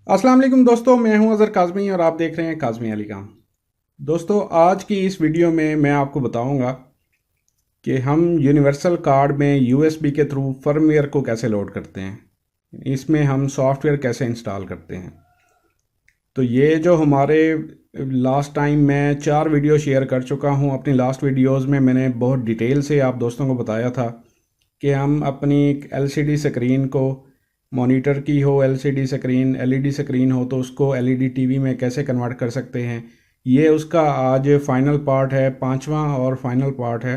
अस्सलाम वालेकुम दोस्तों, मैं हूं अज़हर काज़मी और आप देख रहे हैं काज़मी अली काम। दोस्तों, आज की इस वीडियो में मैं आपको बताऊंगा कि हम यूनिवर्सल कार्ड में यूएसबी के थ्रू फर्मवेयर को कैसे लोड करते हैं, इसमें हम सॉफ्टवेयर कैसे इंस्टॉल करते हैं। तो ये जो हमारे लास्ट टाइम मैं 4 वीडियो शेयर कर चुका हूं। अपनी लास्ट वीडियोस में मैंने बहुत डिटेल से आप दोस्तों को बताया था कि हम अपनी एलसीडी स्क्रीन को, मॉनिटर की हो एलसीडी स्क्रीन, एलईडी स्क्रीन हो तो उसको एलईडी टीवी में कैसे कन्वर्ट कर सकते हैं। ये उसका आज फाइनल पार्ट है, 5वां और फाइनल पार्ट है।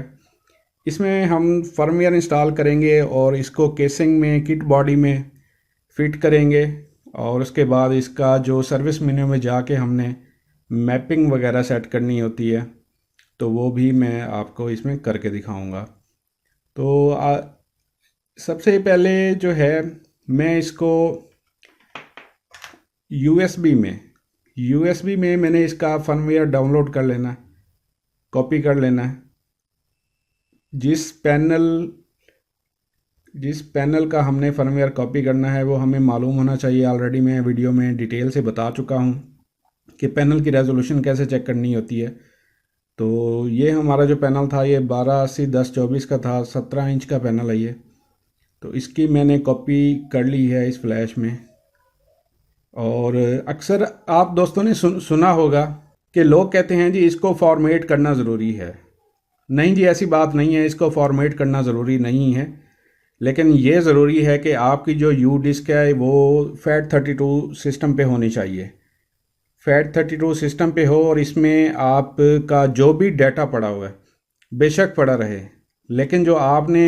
इसमें हम फर्मवेयर इंस्टॉल करेंगे और इसको केसिंग में, किट बॉडी में फिट करेंगे और उसके बाद इसका जो सर्विस मेन्यू में जाके हमने मैपिंग वगैरह सेट करनी होती है तो वो भी मैं आपको इसमें करके दिखाऊंगा। तो सबसे पहले जो है मैं इसको यूएसबी में मैंने इसका फर्मवेयर डाउनलोड कर लेना है, कॉपी कर लेना है। जिस पैनल का हमने फर्मवेयर कॉपी करना है वो हमें मालूम होना चाहिए। ऑलरेडी मैं वीडियो में डिटेल से बता चुका हूँ कि पैनल की रेजोल्यूशन कैसे चेक करनी होती है। तो ये हमारा जो पैनल था ये 1280x1024 का था, 17 इंच का पैनल है ये। तो इसकी मैंने कॉपी कर ली है इस फ्लैश में। और अक्सर आप दोस्तों ने सुना होगा कि लोग कहते हैं जी इसको फॉर्मेट करना ज़रूरी है। नहीं जी, ऐसी बात नहीं है, इसको फॉर्मेट करना ज़रूरी नहीं है। लेकिन ये ज़रूरी है कि आपकी जो यू डिस्क है वो FAT32 सिस्टम पे होनी चाहिए। FAT32 सिस्टम पे हो और इसमें आपका जो भी डाटा पड़ा हुआ है बेशक पड़ा रहे, लेकिन जो आपने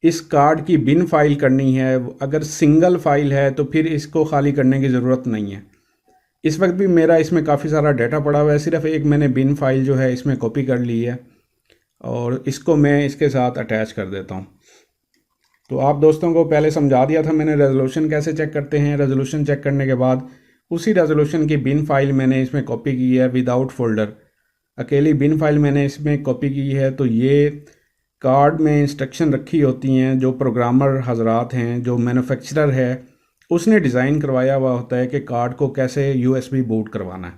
इस कार्ड की बिन फाइल करनी है, अगर सिंगल फाइल है तो फिर इसको खाली करने की ज़रूरत नहीं है। इस वक्त भी मेरा इसमें काफ़ी सारा डाटा पड़ा हुआ है, सिर्फ एक मैंने बिन फाइल जो है इसमें कॉपी कर ली है और इसको मैं इसके साथ अटैच कर देता हूँ। तो आप दोस्तों को पहले समझा दिया था मैंने रेजोल्यूशन कैसे चेक करते हैं। रेजोल्यूशन चेक करने के बाद उसी रेजोल्यूशन की बिन फाइल मैंने इसमें कॉपी की है विदाउट फोल्डर। अकेली बिन फाइल मैंने इसमें कॉपी की है। तो ये कार्ड में इंस्ट्रक्शन रखी होती हैं, जो प्रोग्रामर हजरात हैं, जो मैन्युफैक्चरर है उसने डिज़ाइन करवाया हुआ होता है कि कार्ड को कैसे यूएसबी बूट करवाना है।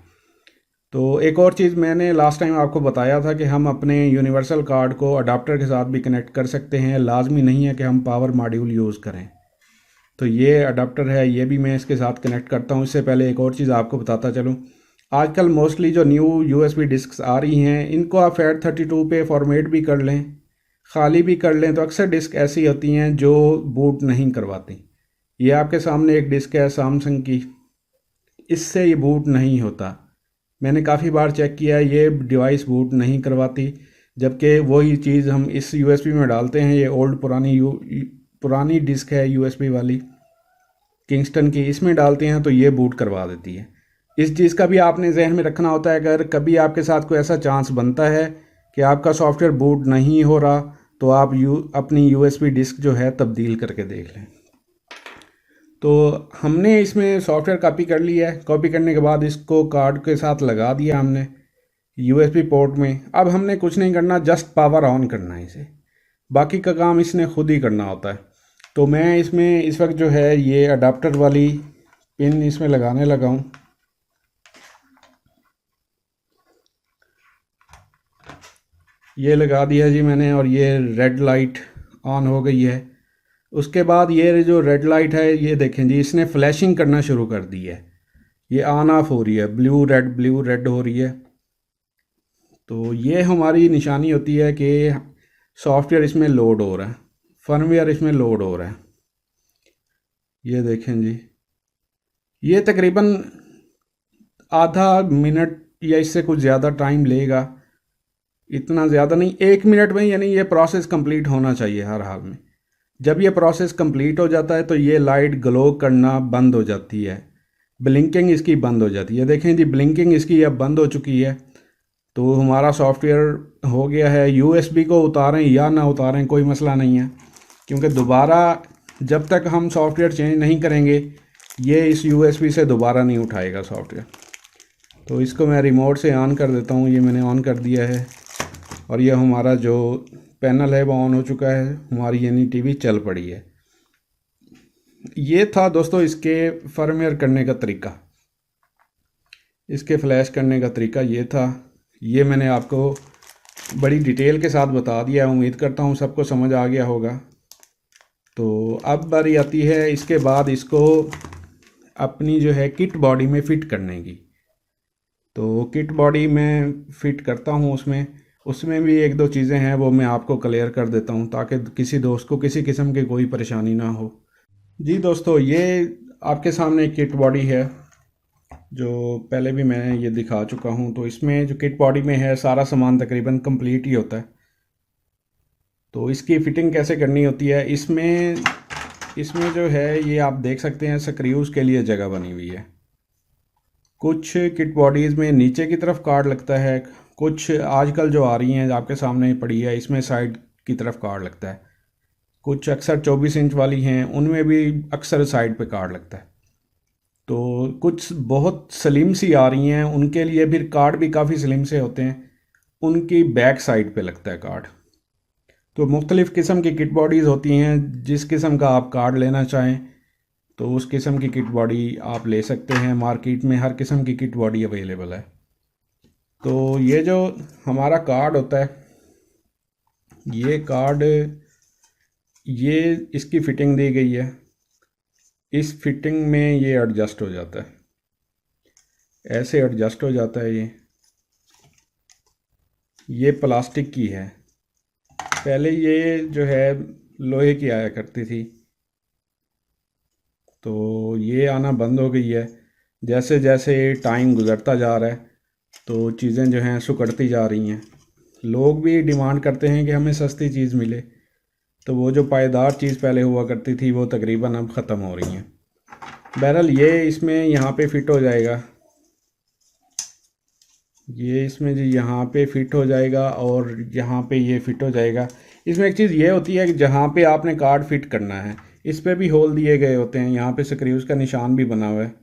तो एक और चीज़ मैंने लास्ट टाइम आपको बताया था कि हम अपने यूनिवर्सल कार्ड को अडाप्टर के साथ भी कनेक्ट कर सकते हैं। लाजमी नहीं है कि हम पावर मॉड्यूल यूज़ करें। तो ये अडाप्टर है, ये भी मैं इसके साथ कनेक्ट करता हूँ। इससे पहले एक और चीज़ आपको बताता चलूँ, आजकल मोस्टली जो न्यू यूएसबी डिस्क आ रही हैं इनको आप FAT32 पे फॉर्मेट भी कर लें, खाली भी कर लें, तो अक्सर डिस्क ऐसी होती हैं जो बूट नहीं करवाती। ये आपके सामने एक डिस्क है सैमसंग की, इससे ये बूट नहीं होता। मैंने काफ़ी बार चेक किया है, ये डिवाइस बूट नहीं करवाती। जबकि वही चीज़ हम इस यूएसबी में डालते हैं, ये ओल्ड पुरानी डिस्क है यूएसबी वाली किंगस्टन की, इसमें डालते हैं तो ये बूट करवा देती है। इस चीज़ का भी आपने जहन में रखना होता है। अगर कभी आपके साथ कोई ऐसा चांस बनता है कि आपका सॉफ्टवेयर बूट नहीं हो रहा तो आप अपनी यूएसबी डिस्क जो है तब्दील करके देख लें। तो हमने इसमें सॉफ्टवेयर कॉपी कर लिया है। कॉपी करने के बाद इसको कार्ड के साथ लगा दिया हमने यूएसबी पोर्ट में। अब हमने कुछ नहीं करना, जस्ट पावर ऑन करना है इसे, बाकी का काम इसने खुद ही करना होता है। तो मैं इसमें इस वक्त जो है ये अडाप्टर वाली पिन इसमें लगाने लगा हूँ। ये लगा दिया जी मैंने और ये रेड लाइट ऑन हो गई है। उसके बाद ये जो रेड लाइट है ये देखें जी, इसने फ्लैशिंग करना शुरू कर दी है, ये ऑन ऑफ हो रही है, ब्लू रेड हो रही है। तो ये हमारी निशानी होती है कि सॉफ्टवेयर इसमें लोड हो रहा है, फर्मवेयर इसमें लोड हो रहा है। ये देखें जी, ये तकरीबन आधा मिनट या इससे कुछ ज़्यादा टाइम लेगा, इतना ज़्यादा नहीं, 1 मिनट में यानी ये प्रोसेस कंप्लीट होना चाहिए हर हाल में। जब ये प्रोसेस कंप्लीट हो जाता है तो ये लाइट ग्लो करना बंद हो जाती है, ब्लिंकिंग इसकी बंद हो जाती है। देखें जी, ब्लिंकिंग इसकी अब बंद हो चुकी है। तो हमारा सॉफ्टवेयर हो गया है। यूएसबी को उतारें या ना उतारें कोई मसला नहीं है, क्योंकि दोबारा जब तक हम सॉफ्टवेयर चेंज नहीं करेंगे ये इस यूएसबी से दोबारा नहीं उठाएगा सॉफ्टवेयर। तो इसको मैं रिमोट से ऑन कर देता हूँ। ये मैंने ऑन कर दिया है और ये हमारा जो पैनल है वो ऑन हो चुका है, हमारी यानी टीवी चल पड़ी है। ये था दोस्तों इसके फर्मवेयर करने का तरीका, इसके फ्लैश करने का तरीका ये था। ये मैंने आपको बड़ी डिटेल के साथ बता दिया, उम्मीद करता हूँ सबको समझ आ गया होगा। तो अब बारी आती है इसके बाद इसको अपनी जो है किट बॉडी में फ़िट करने की। तो किट बॉडी में फ़िट करता हूँ, उसमें उसमें भी एक दो चीज़ें हैं वो मैं आपको क्लियर कर देता हूँ ताकि किसी दोस्त को किसी किस्म की कोई परेशानी ना हो। जी दोस्तों, ये आपके सामने किट बॉडी है जो पहले भी मैं ये दिखा चुका हूँ। तो इसमें जो किट बॉडी में है सारा सामान तकरीबन कंप्लीट ही होता है। तो इसकी फ़िटिंग कैसे करनी होती है, इसमें जो है ये आप देख सकते हैं स्क्रूज़ के लिए जगह बनी हुई है। कुछ किट बॉडीज़ में नीचे की तरफ कार्ड लगता है, कुछ आजकल जो आ रही हैं आपके सामने पड़ी है इसमें साइड की तरफ कार्ड लगता है। कुछ अक्सर 24 इंच वाली हैं उनमें भी अक्सर साइड पे कार्ड लगता है। तो कुछ बहुत स्लिम सी आ रही हैं उनके लिए फिर कार्ड भी काफ़ी स्लिम से होते हैं, उनकी बैक साइड पे लगता है कार्ड। तो मुख्तलिफ़ किस्म की किट बॉडीज़ होती हैं, जिस किस्म का आप कार्ड लेना चाहें तो उस किस्म की किट बॉडी आप ले सकते हैं। मार्केट में हर किस्म की किट बॉडी अवेलेबल है। तो ये जो हमारा कार्ड होता है, ये कार्ड, ये इसकी फ़िटिंग दी गई है। इस फिटिंग में ये एडजस्ट हो जाता है, ऐसे एडजस्ट हो जाता है। ये प्लास्टिक की है, पहले ये जो है लोहे की आया करती थी, तो ये आना बंद हो गई है। जैसे जैसे टाइम गुज़रता जा रहा है तो चीज़ें जो हैं सुकड़ती जा रही हैं। लोग भी डिमांड करते हैं कि हमें सस्ती चीज़ मिले, तो वो जो पायदार चीज़ पहले हुआ करती थी वो तकरीबन अब ख़त्म हो रही हैं। बहरहाल ये इसमें यहाँ पे फ़िट हो जाएगा, ये इसमें जो यहाँ पे फ़िट हो जाएगा और यहाँ पे ये फ़िट हो जाएगा। इसमें एक चीज़ ये होती है कि जहाँ पे आपने कार्ड फिट करना है इस पे भी होल दिए गए होते हैं। यहाँ पे स्क्रूज़ का निशान भी बना हुआ है,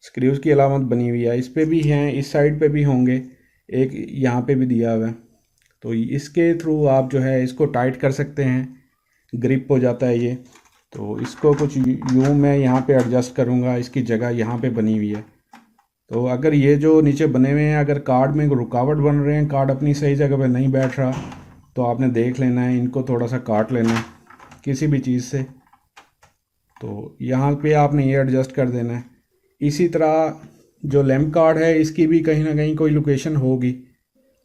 स्क्रूज़ की अलामत बनी हुई है, इस पे भी हैं, इस साइड पे भी होंगे, एक यहाँ पे भी दिया हुआ है। तो इसके थ्रू आप जो है इसको टाइट कर सकते हैं, ग्रिप हो जाता है ये। तो इसको कुछ यूँ मैं यहाँ पे एडजस्ट करूँगा, इसकी जगह यहाँ पे बनी हुई है। तो अगर ये जो नीचे बने हुए हैं अगर कार्ड में रुकावट बन रहे हैं, कार्ड अपनी सही जगह पे नहीं बैठ रहा, तो आपने देख लेना है, इनको थोड़ा सा काट लेना है किसी भी चीज़ से। तो यहाँ पे आपने ये एडजस्ट कर देना है। इसी तरह जो लैंप कार्ड है इसकी भी कहीं ना कहीं कोई लोकेशन होगी,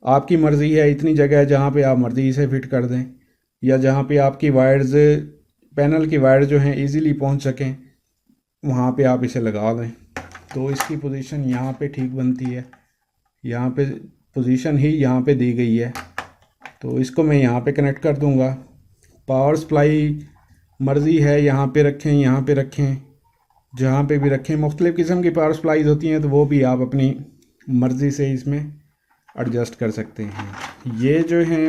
आपकी मर्ज़ी है, इतनी जगह है जहाँ पे आप मर्ज़ी से फिट कर दें, या जहाँ पे आपकी वायर्स, पैनल की वायर जो हैं इजीली पहुँच सकें वहाँ पे आप इसे लगा दें। तो इसकी पोजीशन यहाँ पे ठीक बनती है, यहाँ पे पोजीशन ही यहाँ पे दी गई है। तो इसको मैं यहाँ पे कनेक्ट कर दूँगा। पावर सप्लाई मर्ज़ी है, यहाँ पे रखें, यहाँ पे रखें, जहाँ पे भी रखें। मुख्तलिफ़ किस्म की पावर सप्लाईज होती हैं तो वो भी आप अपनी मर्ज़ी से इसमें एडजस्ट कर सकते हैं। ये जो हैं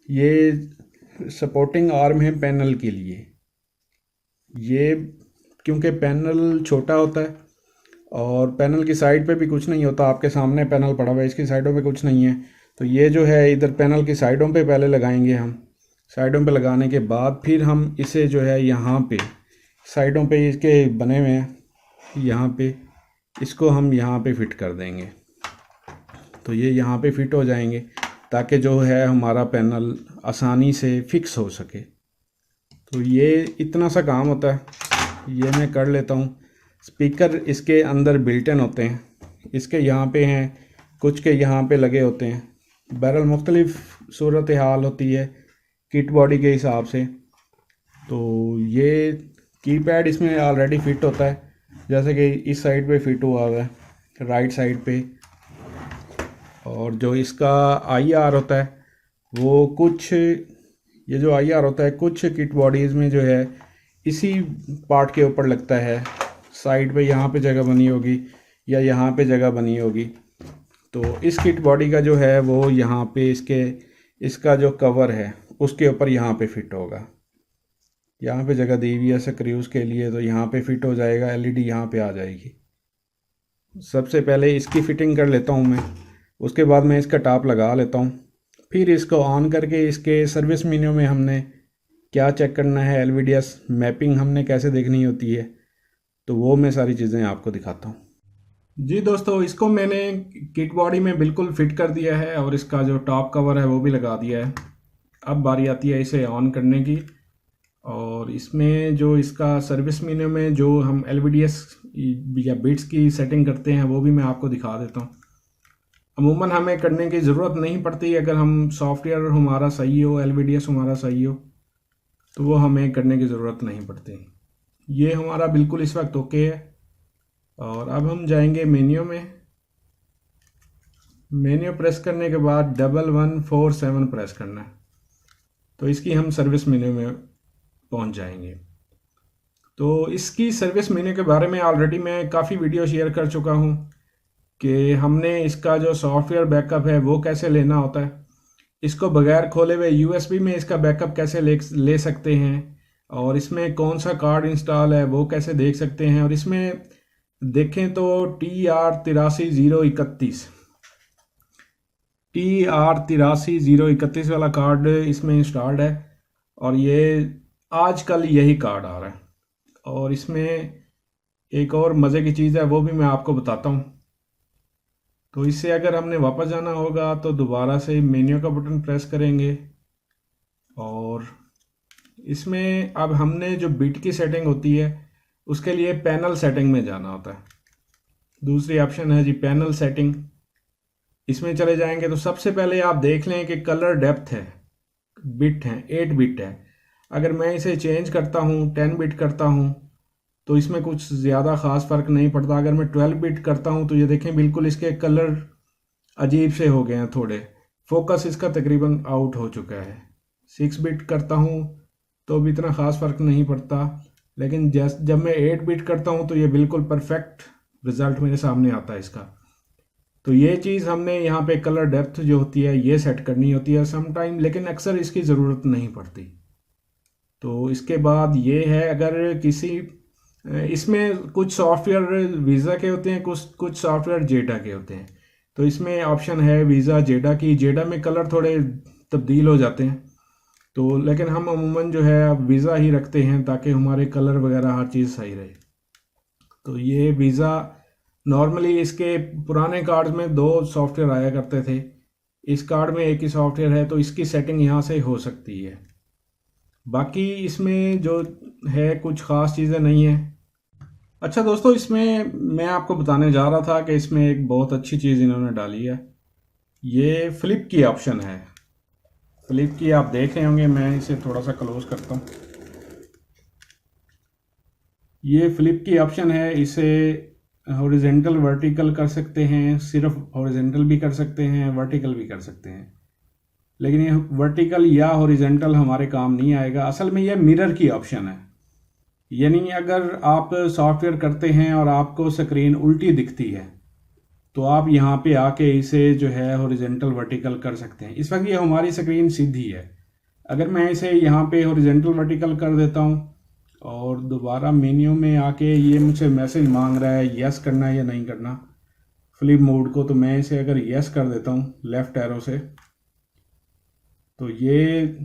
ये सपोर्टिंग आर्म है पैनल के लिए। ये क्योंकि पैनल छोटा होता है और पैनल की साइड पे भी कुछ नहीं होता, आपके सामने पैनल पड़ा हुआ है, इसकी साइडों पे कुछ नहीं है। तो ये जो है इधर पैनल की साइडों पे पहले लगाएंगे हम, साइडों पे लगाने के बाद फिर हम इसे जो है यहाँ पे साइडों पे इसके बने हुए हैं, यहाँ पे इसको हम यहाँ पे फिट कर देंगे। तो ये यहाँ पे फिट हो जाएंगे ताकि जो है हमारा पैनल आसानी से फिक्स हो सके। तो ये इतना सा काम होता है, ये मैं कर लेता हूँ। स्पीकर इसके अंदर बिल्ट इन होते हैं, इसके यहाँ पे हैं, कुछ के यहाँ पे लगे होते हैं। बहरहाल मुख्तलिफ़ सूरत हाल होती है किट बॉडी के हिसाब से। तो ये कीपैड इसमें ऑलरेडी फिट होता है, जैसे कि इस साइड पे फिट हुआ हुआ है राइट साइड पे। और जो इसका IR होता है वो कुछ, ये जो IR होता है कुछ किट बॉडीज़ में जो है इसी पार्ट के ऊपर लगता है, साइड पे यहाँ पे जगह बनी होगी या यहाँ पे जगह बनी होगी। तो इस किट बॉडी का जो है वो यहाँ पे इसका जो कवर है उसके ऊपर यहाँ पे फिट होगा। यहाँ पे जगह दी हुई है स्क्रूज़ के लिए, तो यहाँ पे फिट हो जाएगा, LED यहाँ पे आ जाएगी। सबसे पहले इसकी फ़िटिंग कर लेता हूँ मैं, उसके बाद मैं इसका टॉप लगा लेता हूँ। फिर इसको ऑन करके इसके सर्विस मेन्यू में हमने क्या चेक करना है, LVDS मैपिंग हमने कैसे देखनी होती है, तो वो मैं सारी चीज़ें आपको दिखाता हूँ। जी दोस्तों, इसको मैंने किट बॉडी में बिल्कुल फिट कर दिया है और इसका जो टॉप कवर है वो भी लगा दिया है। अब बारी आती है इसे ऑन करने की, और इसमें जो इसका सर्विस मेन्यू में जो हम LVDS या बिट्स की सेटिंग करते हैं वो भी मैं आपको दिखा देता हूँ। अमूमन हमें करने की ज़रूरत नहीं पड़ती, अगर हम सॉफ्टवेयर हमारा सही हो, LVDS हमारा सही हो, तो वो हमें करने की ज़रूरत नहीं पड़ती। ये हमारा बिल्कुल इस वक्त ओके है। और अब हम जाएंगे मेन्यू में। मेन्यू प्रेस करने के बाद 1147 प्रेस करना है, तो इसकी हम सर्विस मेन्यू में पहुंच जाएंगे। तो इसकी सर्विस मेन्यू के बारे में ऑलरेडी मैं काफ़ी वीडियो शेयर कर चुका हूं कि हमने इसका जो सॉफ्टवेयर बैकअप है वो कैसे लेना होता है, इसको बगैर खोले हुए USB में इसका बैकअप कैसे ले सकते हैं, और इसमें कौन सा कार्ड इंस्टॉल है वो कैसे देख सकते हैं। और इसमें देखें तो TR8331 वाला कार्ड इसमें इंस्टॉल्ड है, और ये आजकल यही कार्ड आ रहा है। और इसमें एक और मज़े की चीज़ है, वो भी मैं आपको बताता हूँ। तो इससे अगर हमने वापस जाना होगा तो दोबारा से मेन्यू का बटन प्रेस करेंगे, और इसमें अब हमने जो बिट की सेटिंग होती है उसके लिए पैनल सेटिंग में जाना होता है। दूसरी ऑप्शन है जी पैनल सेटिंग, इसमें चले जाएंगे तो सबसे पहले आप देख लें कि कलर डेप्थ है, बिट है 8 बिट है। अगर मैं इसे चेंज करता हूँ 10 बिट करता हूँ तो इसमें कुछ ज़्यादा ख़ास फ़र्क नहीं पड़ता। अगर मैं 12 बिट करता हूँ तो ये देखें बिल्कुल इसके कलर अजीब से हो गए हैं थोड़े, फोकस इसका तकरीबन आउट हो चुका है। 6 बिट करता हूँ तो भी इतना ख़ास फ़र्क नहीं पड़ता, लेकिन जब मैं 8 बिट करता हूँ तो ये बिल्कुल परफेक्ट रिज़ल्ट मेरे सामने आता है इसका। तो ये चीज़ हमने यहाँ पे कलर डेप्थ जो होती है ये सेट करनी होती है सम टाइम, लेकिन अक्सर इसकी ज़रूरत नहीं पड़ती। तो इसके बाद ये है, अगर किसी इसमें कुछ सॉफ्टवेयर वीज़ा के होते हैं, कुछ सॉफ्टवेयर जेडा के होते हैं। तो इसमें ऑप्शन है वीज़ा जेडा की। जेडा में कलर थोड़े तब्दील हो जाते हैं, तो लेकिन हम अमूमन जो है अब वीज़ा ही रखते हैं ताकि हमारे कलर वगैरह हर चीज़ सही रहे। तो ये वीज़ा नॉर्मली इसके पुराने कार्ड में 2 सॉफ्टवेयर आया करते थे, इस कार्ड में एक ही सॉफ्टवेयर है, तो इसकी सेटिंग यहाँ से हो सकती है। बाकी इसमें जो है कुछ ख़ास चीज़ें नहीं है। अच्छा दोस्तों, इसमें मैं आपको बताने जा रहा था कि इसमें एक बहुत अच्छी चीज़ इन्होंने डाली है, ये फ्लिप की ऑप्शन है। फ्लिप की आप देख रहे होंगे, मैं इसे थोड़ा सा क्लोज करता हूँ। ये फ्लिप की ऑप्शन है, इसे हॉरिजेंटल वर्टिकल कर सकते हैं, सिर्फ हॉरिजेंटल भी कर सकते हैं, वर्टिकल भी कर सकते हैं। लेकिन ये वर्टिकल या हॉरिजेंटल हमारे काम नहीं आएगा। असल में ये मिरर की ऑप्शन है, यानी अगर आप सॉफ्टवेयर करते हैं और आपको स्क्रीन उल्टी दिखती है तो आप यहाँ पे आके इसे जो है हॉरिजेंटल वर्टिकल कर सकते हैं। इस वक्त ये हमारी स्क्रीन सीधी है, अगर मैं इसे यहाँ पे हॉरिजेंटल वर्टिकल कर देता हूँ और दोबारा मेन्यू में आके ये मुझसे मैसेज मांग रहा है यस करना है या नहीं करना फ्लिप मोड को, तो मैं इसे अगर यस कर देता हूँ लेफ्ट एरो से, तो ये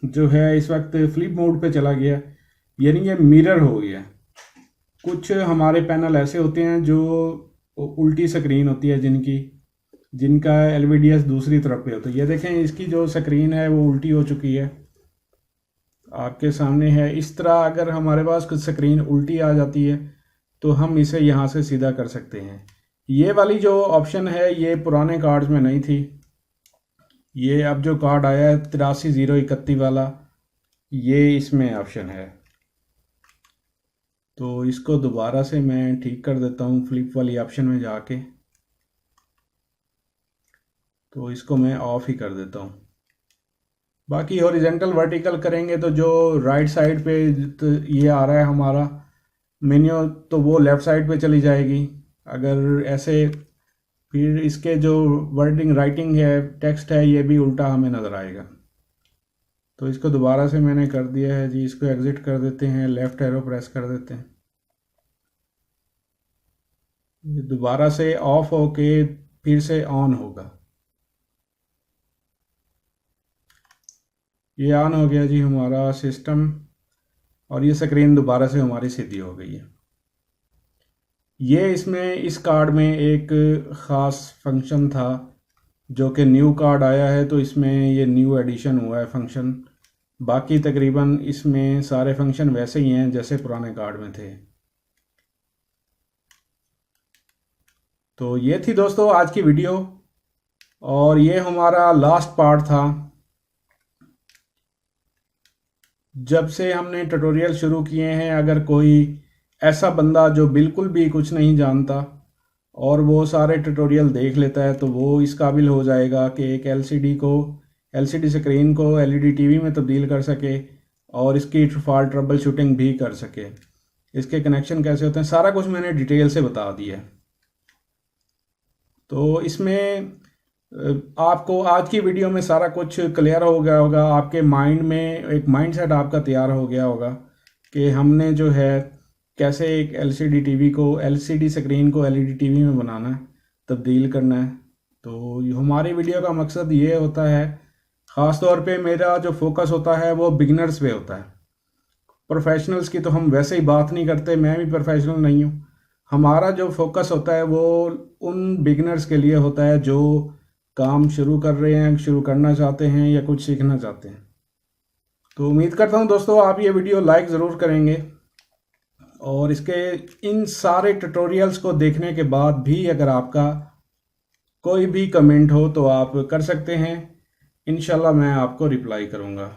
जो है इस वक्त फ्लिप मोड पे चला गया, यानी ये मिरर हो गया। कुछ हमारे पैनल ऐसे होते हैं जो उल्टी स्क्रीन होती है, जिनका LVDS दूसरी तरफ पे होता है। ये देखें इसकी जो स्क्रीन है वो उल्टी हो चुकी है, आपके सामने है। इस तरह अगर हमारे पास कुछ स्क्रीन उल्टी आ जाती है तो हम इसे यहाँ से सीधा कर सकते हैं। ये वाली जो ऑप्शन है ये पुराने कार्ड्स में नहीं थी, ये अब जो कार्ड आया है 83031 वाला, ये इसमें ऑप्शन है। तो इसको दोबारा से मैं ठीक कर देता हूँ फ्लिप वाली ऑप्शन में जाके, तो इसको मैं ऑफ ही कर देता हूँ। बाकी हॉरिजेंटल वर्टिकल करेंगे तो जो राइट साइड पे तो ये आ रहा है हमारा मेन्यू, तो वो लेफ़्ट साइड पे चली जाएगी। अगर ऐसे फिर इसके जो वर्डिंग राइटिंग है, टेक्स्ट है, ये भी उल्टा हमें नज़र आएगा। तो इसको दोबारा से मैंने कर दिया है जी, इसको एग्ज़िट कर देते हैं, लेफ़्ट एरो प्रेस कर देते हैं, ये दोबारा से ऑफ होके फिर से ऑन होगा। ये ऑन हो गया जी हमारा सिस्टम, और ये स्क्रीन दोबारा से हमारी सीधी हो गई है। ये इसमें इस कार्ड में एक ख़ास फंक्शन था जो कि न्यू कार्ड आया है, तो इसमें ये न्यू एडिशन हुआ है फंक्शन। बाकी तकरीबन इसमें सारे फंक्शन वैसे ही हैं जैसे पुराने कार्ड में थे। तो ये थी दोस्तों आज की वीडियो, और ये हमारा लास्ट पार्ट था। जब से हमने ट्यूटोरियल शुरू किए हैं, अगर कोई ऐसा बंदा जो बिल्कुल भी कुछ नहीं जानता और वो सारे ट्यूटोरियल देख लेता है, तो वो इस काबिल हो जाएगा कि एक एलसीडी स्क्रीन को एलईडी टीवी में तब्दील कर सके और इसकी फॉल्ट ट्रबल शूटिंग भी कर सके। इसके कनेक्शन कैसे होते हैं सारा कुछ मैंने डिटेल से बता दिया है। तो इसमें आपको आज की वीडियो में सारा कुछ क्लियर हो गया होगा, आपके माइंड में एक माइंडसेट आपका तैयार हो गया होगा कि हमने जो है कैसे एक एलसीडी स्क्रीन को एलईडी टीवी में बनाना है, तब्दील करना है। तो हमारी वीडियो का मकसद ये होता है, ख़ास तौर पे मेरा जो फोकस होता है वो बिगनर्स पे होता है। प्रोफेशनल्स की तो हम वैसे ही बात नहीं करते, मैं भी प्रोफेशनल नहीं हूँ। हमारा जो फोकस होता है वो उन बिगनर्स के लिए होता है जो काम शुरू कर रहे हैं, शुरू करना चाहते हैं या कुछ सीखना चाहते हैं। तो उम्मीद करता हूँ दोस्तों आप ये वीडियो लाइक ज़रूर करेंगे, और इसके इन सारे ट्यूटोरियल्स को देखने के बाद भी अगर आपका कोई भी कमेंट हो तो आप कर सकते हैं, इंशाल्लाह मैं आपको रिप्लाई करूँगा।